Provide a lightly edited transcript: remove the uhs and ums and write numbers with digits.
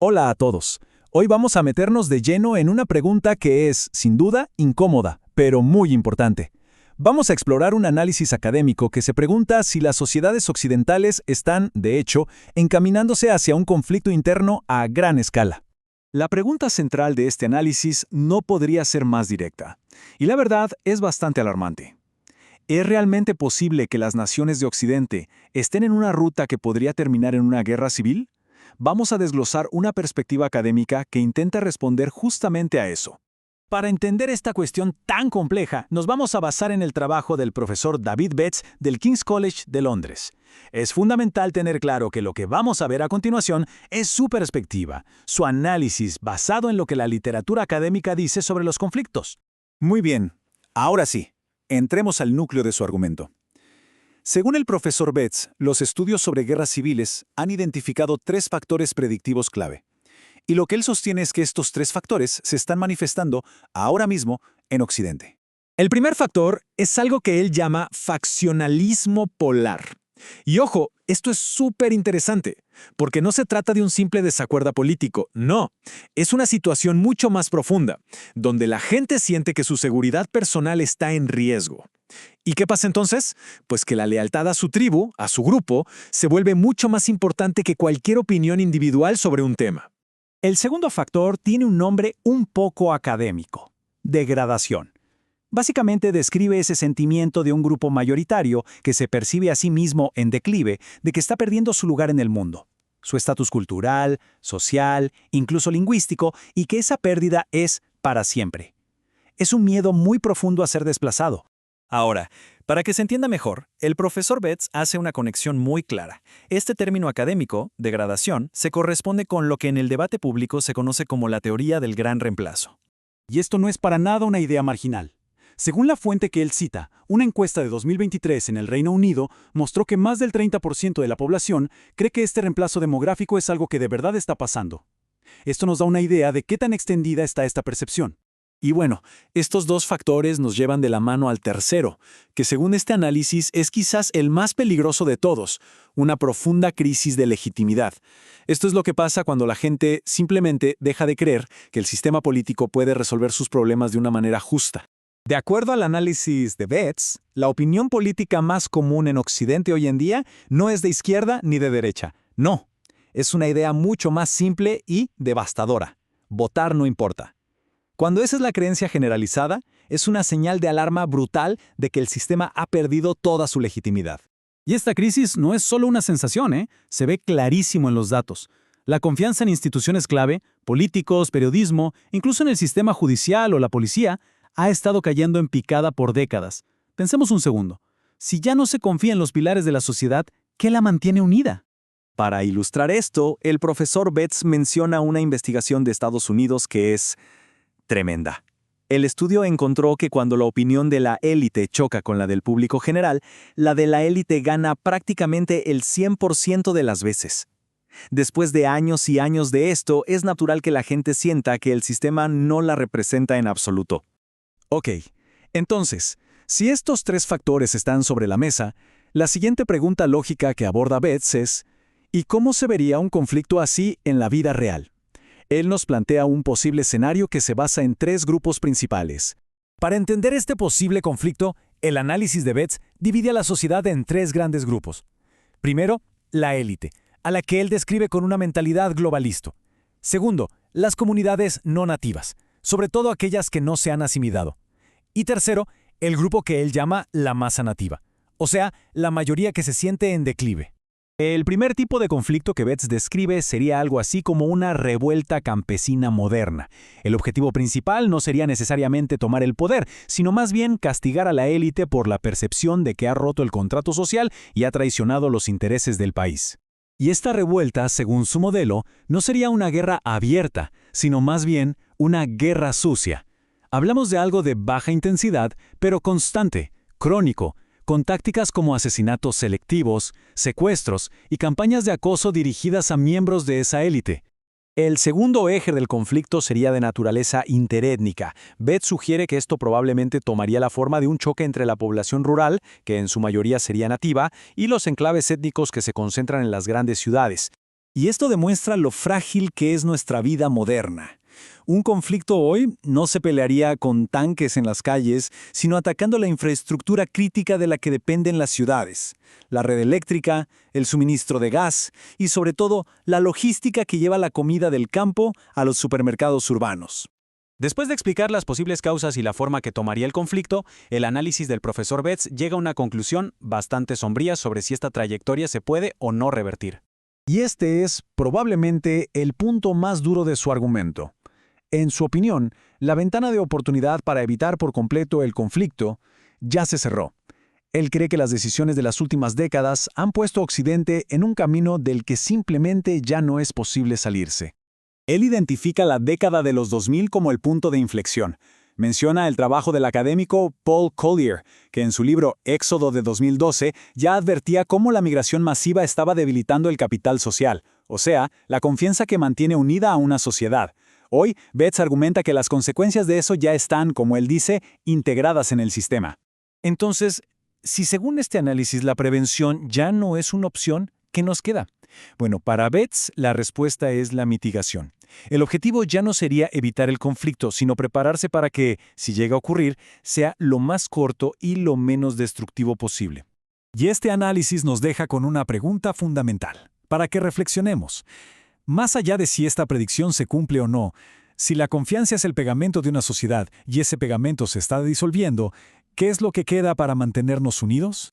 Hola a todos. Hoy vamos a meternos de lleno en una pregunta que es, sin duda, incómoda, pero muy importante. Vamos a explorar un análisis académico que se pregunta si las sociedades occidentales están, de hecho, encaminándose hacia un conflicto interno a gran escala. La pregunta central de este análisis no podría ser más directa, y la verdad es bastante alarmante. ¿Es realmente posible que las naciones de Occidente estén en una ruta que podría terminar en una guerra civil? Vamos a desglosar una perspectiva académica que intenta responder justamente a eso. Para entender esta cuestión tan compleja, nos vamos a basar en el trabajo del profesor David Betts del King's College de Londres. Es fundamental tener claro que lo que vamos a ver a continuación es su perspectiva, su análisis basado en lo que la literatura académica dice sobre los conflictos. Muy bien, ahora sí, entremos al núcleo de su argumento. Según el profesor Betts, los estudios sobre guerras civiles han identificado tres factores predictivos clave. Y lo que él sostiene es que estos tres factores se están manifestando ahora mismo en Occidente. El primer factor es algo que él llama faccionalismo polar. Y ojo, esto es súper interesante, porque no se trata de un simple desacuerdo político, no. Es una situación mucho más profunda, donde la gente siente que su seguridad personal está en riesgo. ¿Y qué pasa entonces? Pues que la lealtad a su tribu, a su grupo, se vuelve mucho más importante que cualquier opinión individual sobre un tema. El segundo factor tiene un nombre un poco académico: degradación. Básicamente describe ese sentimiento de un grupo mayoritario que se percibe a sí mismo en declive, de que está perdiendo su lugar en el mundo, su estatus cultural, social, incluso lingüístico, y que esa pérdida es para siempre. Es un miedo muy profundo a ser desplazado. Ahora, para que se entienda mejor, el profesor Betts hace una conexión muy clara. Este término académico, degradación, se corresponde con lo que en el debate público se conoce como la teoría del gran reemplazo. Y esto no es para nada una idea marginal. Según la fuente que él cita, una encuesta de 2023 en el Reino Unido mostró que más del 30% de la población cree que este reemplazo demográfico es algo que de verdad está pasando. Esto nos da una idea de qué tan extendida está esta percepción. Y bueno, estos dos factores nos llevan de la mano al tercero, que según este análisis es quizás el más peligroso de todos: una profunda crisis de legitimidad. Esto es lo que pasa cuando la gente simplemente deja de creer que el sistema político puede resolver sus problemas de una manera justa. De acuerdo al análisis de Betts, la opinión política más común en Occidente hoy en día no es de izquierda ni de derecha. No, es una idea mucho más simple y devastadora: votar no importa. Cuando esa es la creencia generalizada, es una señal de alarma brutal de que el sistema ha perdido toda su legitimidad. Y esta crisis no es solo una sensación, se ve clarísimo en los datos. La confianza en instituciones clave, políticos, periodismo, incluso en el sistema judicial o la policía, ha estado cayendo en picada por décadas. Pensemos un segundo. Si ya no se confía en los pilares de la sociedad, ¿qué la mantiene unida? Para ilustrar esto, el profesor Betts menciona una investigación de Estados Unidos que es tremenda. El estudio encontró que cuando la opinión de la élite choca con la del público general, la de la élite gana prácticamente el 100% de las veces. Después de años y años de esto, es natural que la gente sienta que el sistema no la representa en absoluto. Ok, entonces, si estos tres factores están sobre la mesa, la siguiente pregunta lógica que aborda Betts es: ¿y cómo se vería un conflicto así en la vida real? Él nos plantea un posible escenario que se basa en tres grupos principales. Para entender este posible conflicto, el análisis de Betts divide a la sociedad en tres grandes grupos. Primero, la élite, a la que él describe con una mentalidad globalista. Segundo, las comunidades no nativas, sobre todo aquellas que no se han asimilado. Y tercero, el grupo que él llama la masa nativa, o sea, la mayoría que se siente en declive. El primer tipo de conflicto que Betts describe sería algo así como una revuelta campesina moderna. El objetivo principal no sería necesariamente tomar el poder, sino más bien castigar a la élite por la percepción de que ha roto el contrato social y ha traicionado los intereses del país. Y esta revuelta, según su modelo, no sería una guerra abierta, sino más bien una guerra sucia. Hablamos de algo de baja intensidad, pero constante, crónico, con tácticas como asesinatos selectivos, secuestros y campañas de acoso dirigidas a miembros de esa élite. El segundo eje del conflicto sería de naturaleza interétnica. Betts sugiere que esto probablemente tomaría la forma de un choque entre la población rural, que en su mayoría sería nativa, y los enclaves étnicos que se concentran en las grandes ciudades. Y esto demuestra lo frágil que es nuestra vida moderna. Un conflicto hoy no se pelearía con tanques en las calles, sino atacando la infraestructura crítica de la que dependen las ciudades, la red eléctrica, el suministro de gas y, sobre todo, la logística que lleva la comida del campo a los supermercados urbanos. Después de explicar las posibles causas y la forma que tomaría el conflicto, el análisis del profesor Betts llega a una conclusión bastante sombría sobre si esta trayectoria se puede o no revertir. Y este es, probablemente, el punto más duro de su argumento. En su opinión, la ventana de oportunidad para evitar por completo el conflicto ya se cerró. Él cree que las decisiones de las últimas décadas han puesto a Occidente en un camino del que simplemente ya no es posible salirse. Él identifica la década de los 2000 como el punto de inflexión. Menciona el trabajo del académico Paul Collier, que en su libro Éxodo de 2012 ya advertía cómo la migración masiva estaba debilitando el capital social, o sea, la confianza que mantiene unida a una sociedad. Hoy, Betts argumenta que las consecuencias de eso ya están, como él dice, integradas en el sistema. Entonces, si según este análisis la prevención ya no es una opción, ¿qué nos queda? Bueno, para Betts la respuesta es la mitigación. El objetivo ya no sería evitar el conflicto, sino prepararse para que, si llega a ocurrir, sea lo más corto y lo menos destructivo posible. Y este análisis nos deja con una pregunta fundamental, para que reflexionemos. Más allá de si esta predicción se cumple o no, si la confianza es el pegamento de una sociedad y ese pegamento se está disolviendo, ¿qué es lo que queda para mantenernos unidos?